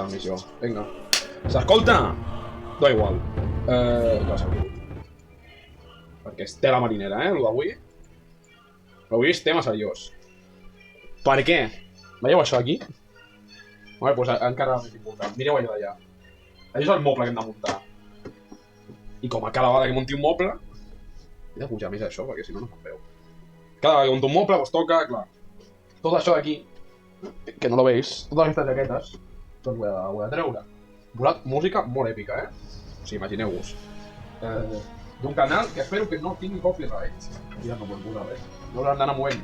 la missió. Vinga. S'escolta! Da igual. Ja s'ha vingut. Perquè és tela marinera, el d'avui. Avui és tema seriós. Per què? Veieu això aquí? Vale, doncs encara més important. Mireu allò d'allà. Allò és el moble que hem de muntar. I com a cada vegada que munti un moble... He de pujar més això, perquè si no, no me'n veu. Cada vegada que munti un moble, doncs toca, clar. Tot això d'aquí, que no lo veis, totes aquestes jaquetes, doncs ho he de treure. Volat música molt èpica, O sigui, imagineu-vos. D'un canal que espero que no tingui copyright. Ja no vull posar res. No us han d'anar movent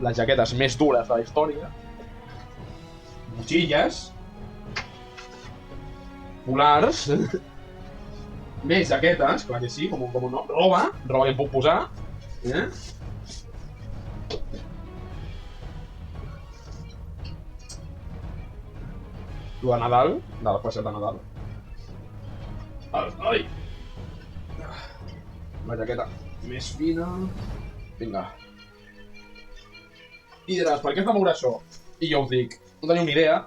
les jaquetes més dures de la història. Motxilles. Polars. Més jaquetes, clar que sí, com un no. Roba que em puc posar. Lo de Nadal, de l'especial de Nadal. Ai! La jaqueta més fina. Vinga. I diràs, per què has de moure això? I jo us dic, no teniu ni idea.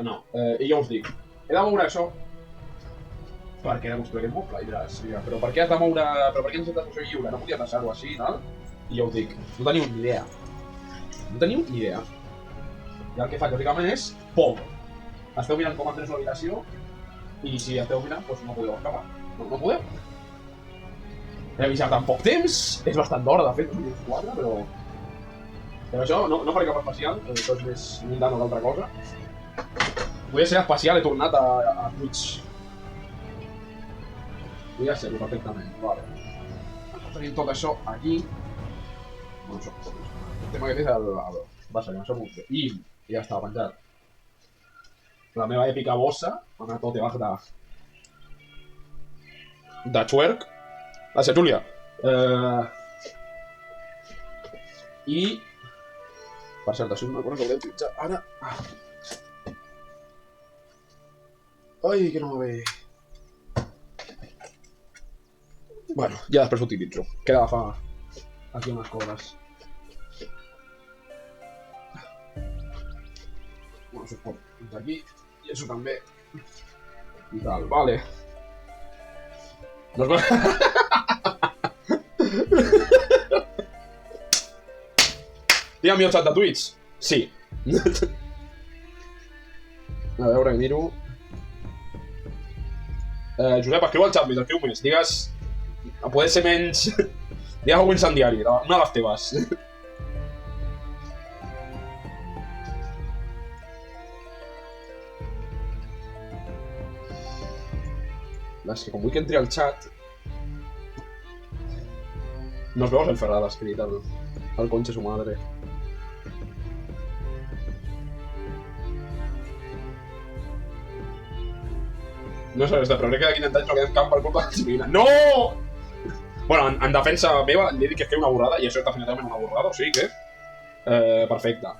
No, i jo us dic, he de moure això perquè he de construir aquest moble. I diràs, però per què has de moure... Però per què necessites això lliure? No podies deixar-ho així, no? I jo us dic, no teniu ni idea. No teniu ni idea. I el que faig, bàsicament, és por. Esteu mirant com entres l'habitació i si esteu mirant, doncs no podeu escapar. No podeu. He avisat en poc temps, és bastant d'hora, de fet, 2004, però... Però això no faré cap especial, això és més mundano que altra cosa. Volia ser especial, he tornat a Twitch. Volia ser-ho perfectament, vale. Tenim tot això aquí. No això, el tema que té és el... Va ser, no sé molt bé. I ja estava penjat. La meva èpica bossa, amb el tote bag de Twerk. Gràcies, Júlia. I... Per cert, això és una cosa que hauré d'utilitzar ara. Ai, que no va bé. Bueno, ja després ho utilitzo. Queda agafar aquí unes coses. Bueno, això es pot fins aquí. I això també. I tal, vale. No es va... Digue'm el xat de Twitch. Sí. A veure, que miro. Josep, escriu al xat més, escriu més. Digues... A poder ser menys... Digues algun incendiari, una de les teves. És que com vull que entri al xat... No es veu el Ferrada escrit al conche su madre. No sé res de, però crec que d'aquí en anys no quedem camp per culpa de la Ximina. No! Bueno, en defensa meva li he dit que feia una borrada, i això és definitivament una borrada, o sigui que... perfecte.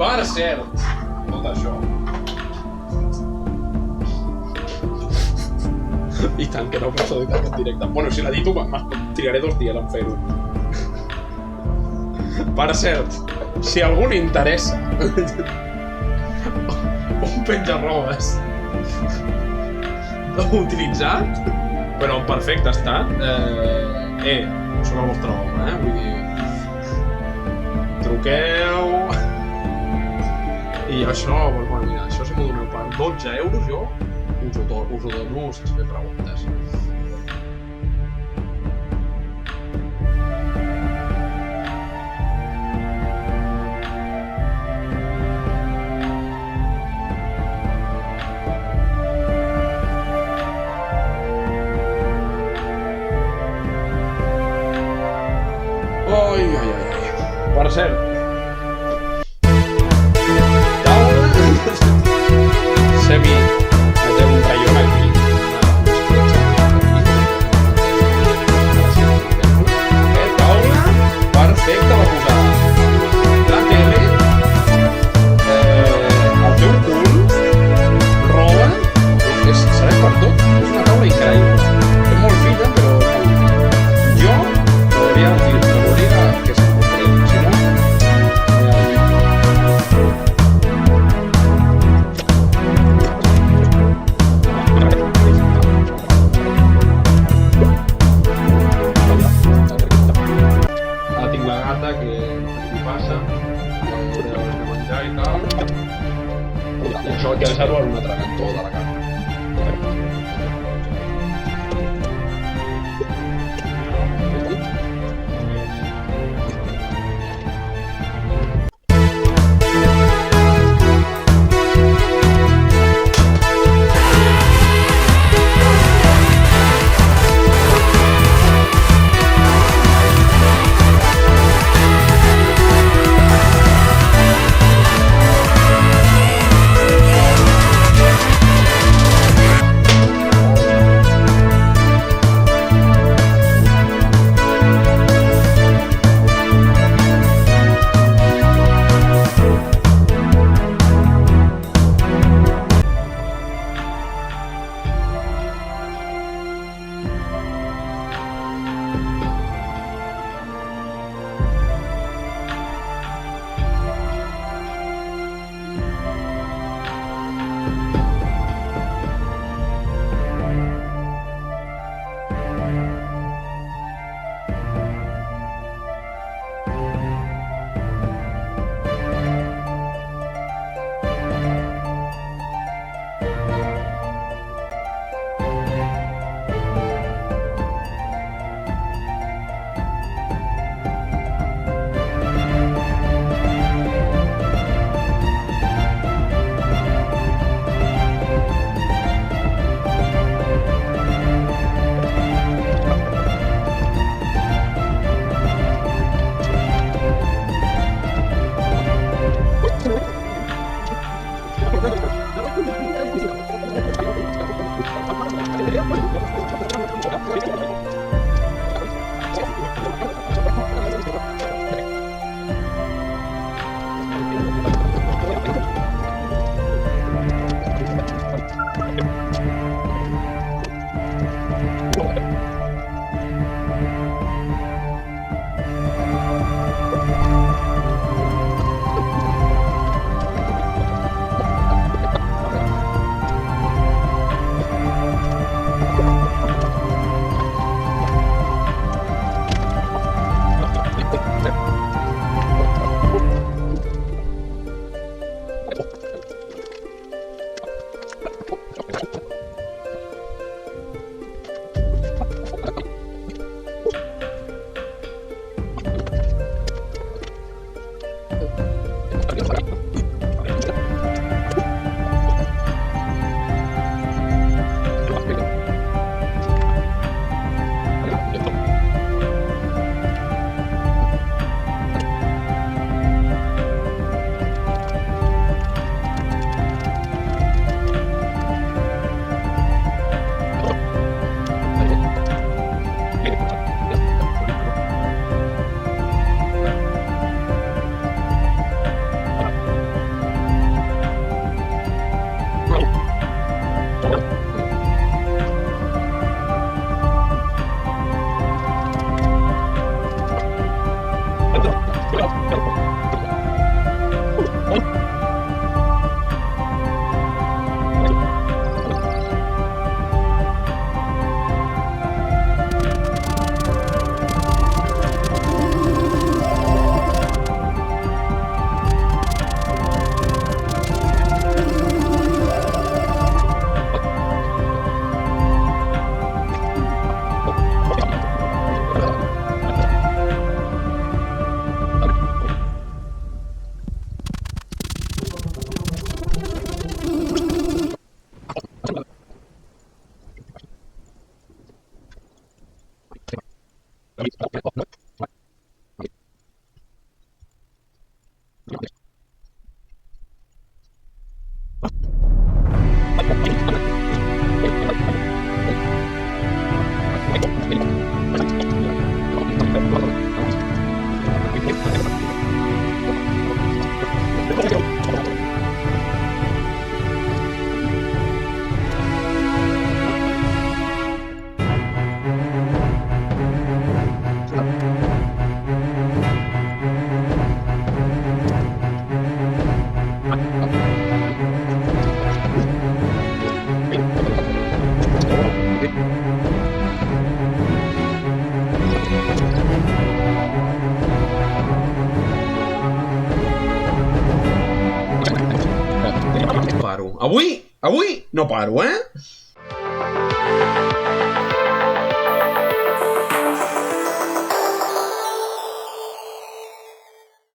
Per cert, tot això. I tant que no pots editar aquest directe. Bueno, si l'edito, trigaré 2 dies en fer-ho. Per cert, si algú li interessa un penjarrobes utilitzat, però en perfecte estat, soc el vostre home, vull dir... Truqueu... I això, bueno, mira, això si m'ho doneu per 12 euros, jo us ho dono sense fer preguntes. Per cert, semi, té un raion aquí. Taula perfecta per posar la tele, el teu cul, roba, serveix per tot. És una taula increïble. És molt fina, però jo m'hauria que se'n comprés. Si no, això vaig llançar-ho a un altre cantó de la cama. Avui no paro, eh?